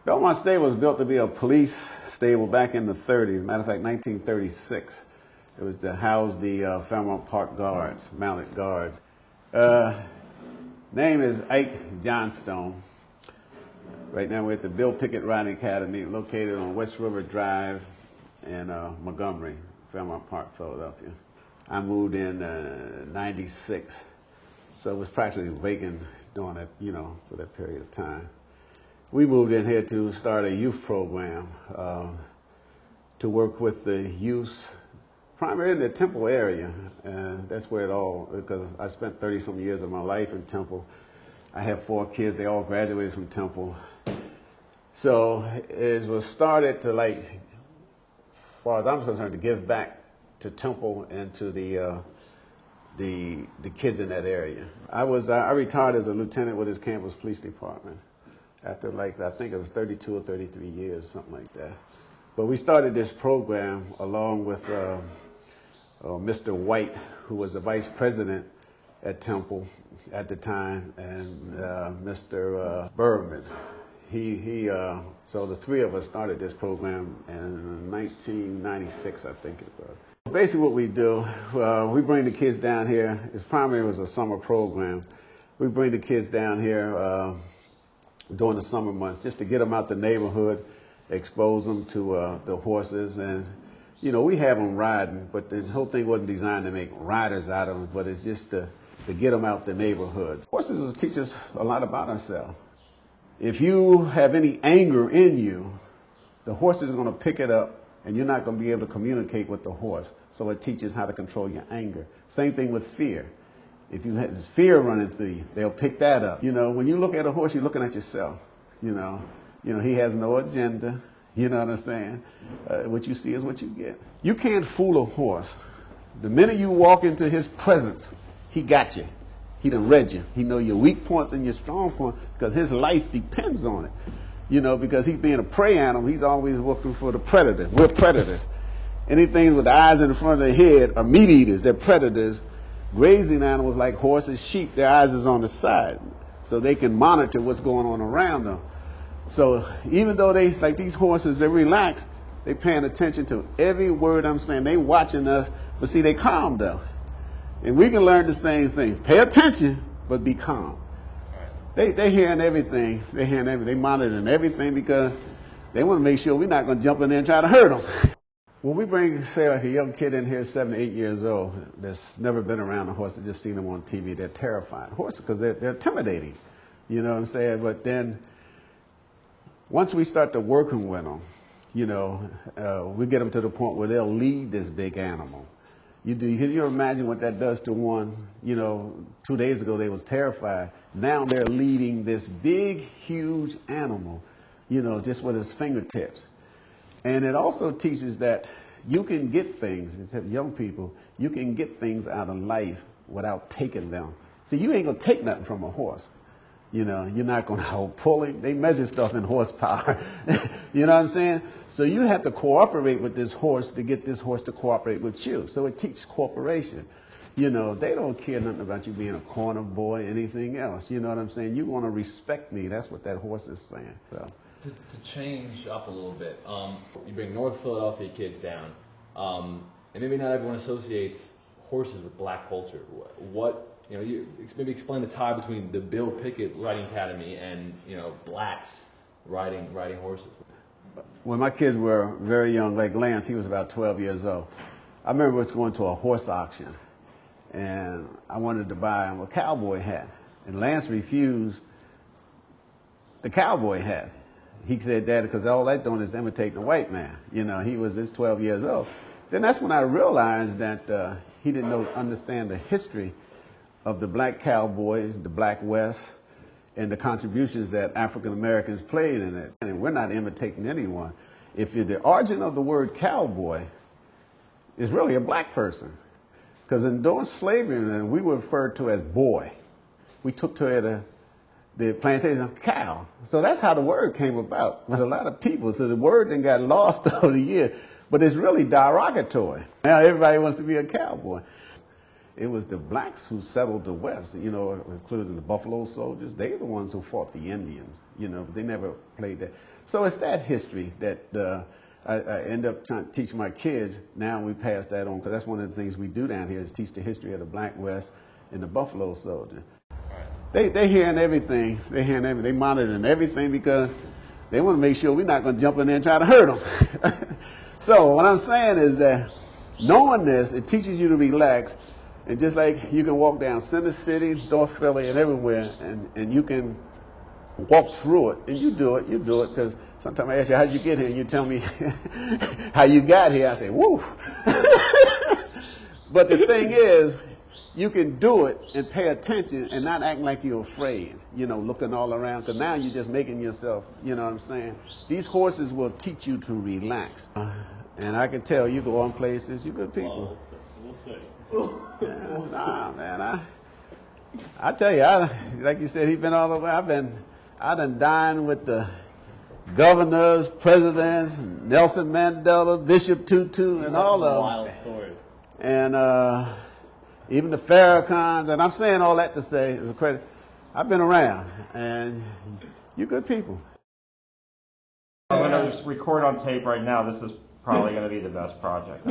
Belmont Stable was built to be a police stable back in the 30s. Matter of fact, 1936. It was to house the Fairmount Park guards, mounted guards. Name is Ike Johnstone. Right now we're at the Bill Pickett Riding Academy, located on West River Drive in Montgomery, Fairmount Park, Philadelphia. I moved in '96, so it was practically vacant during that, for that period of time. We moved in here to start a youth program to work with the youth, primarily in the Temple area, and that's where it all, because I spent 30-some years of my life in Temple. I have 4 kids, they all graduated from Temple. So it was started to, as far as I'm concerned, to give back to Temple and to the kids in that area. I retired as a lieutenant with his campus police department after I think it was 32 or 33 years, something like that. But we started this program along with Mr. White, who was the vice president at Temple at the time, and Mr. Bergman. So the 3 of us started this program in 1996, I think it was. Basically what we do, we bring the kids down here. It primarily was a summer program. We bring the kids down here during the summer months just to get them out the neighborhood, expose them to the horses, and we have them riding, but the whole thing wasn't designed to make riders out of them, but it's just to get them out the neighborhood. Horses will teach us a lot about ourselves. If you have any anger in you, the horse is going to pick it up, and you're not going to be able to communicate with the horse. So it teaches how to control your anger. Same thing with fear. If you have this fear running through you, they'll pick that up. When you look at a horse, you're looking at yourself. He has no agenda. You know what I'm saying? What you see is what you get. You can't fool a horse. The minute you walk into his presence, he got you. He done read you. He know your weak points and your strong points because his life depends on it. Because he's being a prey animal, he's always looking for the predator. We're predators. Anything with the eyes in the front of the head are meat eaters. They're predators. Grazing animals like horses, sheep, their eyes is on the side, so they can monitor what's going on around them. So even though these horses, they relax, they paying attention to every word I'm saying. They watching us, but see, they calm though. And we can learn the same thing. Pay attention, but be calm. They hearing everything. They monitoring everything because they want to make sure we're not going to jump in there and try to hurt them. When we bring, say, a young kid in here, 7 or 8 years old, that's never been around a horse, just seen them on TV, they're terrified. Horses, because they're intimidating. You know what I'm saying? But then once we start to working with them, we get them to the point where they'll lead this big animal. Can you imagine what that does to one? 2 days ago they was terrified. Now they're leading this big, huge animal, just with his fingertips. And it also teaches that you can get things, except young people, you can get things out of life without taking them. See, you ain't gonna take nothing from a horse. You're not gonna hold pulling. They measure stuff in horsepower. You know what I'm saying? So you have to cooperate with this horse to get this horse to cooperate with you. So it teaches cooperation. They don't care nothing about you being a corner boy, anything else. You know what I'm saying? You want to respect me. That's what that horse is saying. So. To change up a little bit, you bring North Philadelphia kids down, and maybe not everyone associates horses with black culture. You maybe explain the tie between the Bill Pickett Riding Academy and blacks riding horses. When my kids were very young, like Lance, he was about 12 years old. I remember us going to a horse auction, and I wanted to buy him a cowboy hat, and Lance refused the cowboy hat. He said, "Dad, because all that doing is imitating a white man." He was just 12 years old. Then that's when I realized that he didn't understand the history of the black cowboys, the black West, and the contributions that African Americans played in it. And we're not imitating anyone. The origin of the word cowboy is really a black person. Because during slavery, we were referred to as boy. We took to the plantation of cow. So that's how the word came about with a lot of people. So the word then got lost over the years. But it's really derogatory. Now everybody wants to be a cowboy. it was the blacks who settled the West, you know, including the Buffalo Soldiers. They're the ones who fought the Indians, you know, but they never played that. So it's that history that I end up trying to teach my kids. Now we pass that on, because that's one of the things we do down here is teach the history of the Black West and the Buffalo Soldier. They hearing everything. They hearing everything. They monitoring everything because they want to make sure we're not going to jump in there and try to hurt them. So what I'm saying is that knowing this, it teaches you to relax. And just like you can walk down Center City, North Philly, and everywhere, and you can walk through it, and you do it, because sometimes I ask you, how'd you get here? And you tell me how you got here. I say, woo. But the thing is, you can do it and pay attention and not act like you're afraid, you know, looking all around, because now you're just making yourself, you know what I'm saying? These horses will teach you to relax. And I can tell you go on places, you're good people. We'll see. Yeah, nah, man, I tell you, like you said, he's been all over. I done dined with the governors, presidents, Nelson Mandela, Bishop Tutu, and all of them. Wild stories. And even the Farrakhan's, and I'm saying all that to say is a credit. I've been around, and you're good people. I'm going to just record on tape right now. This is probably going to be the best project.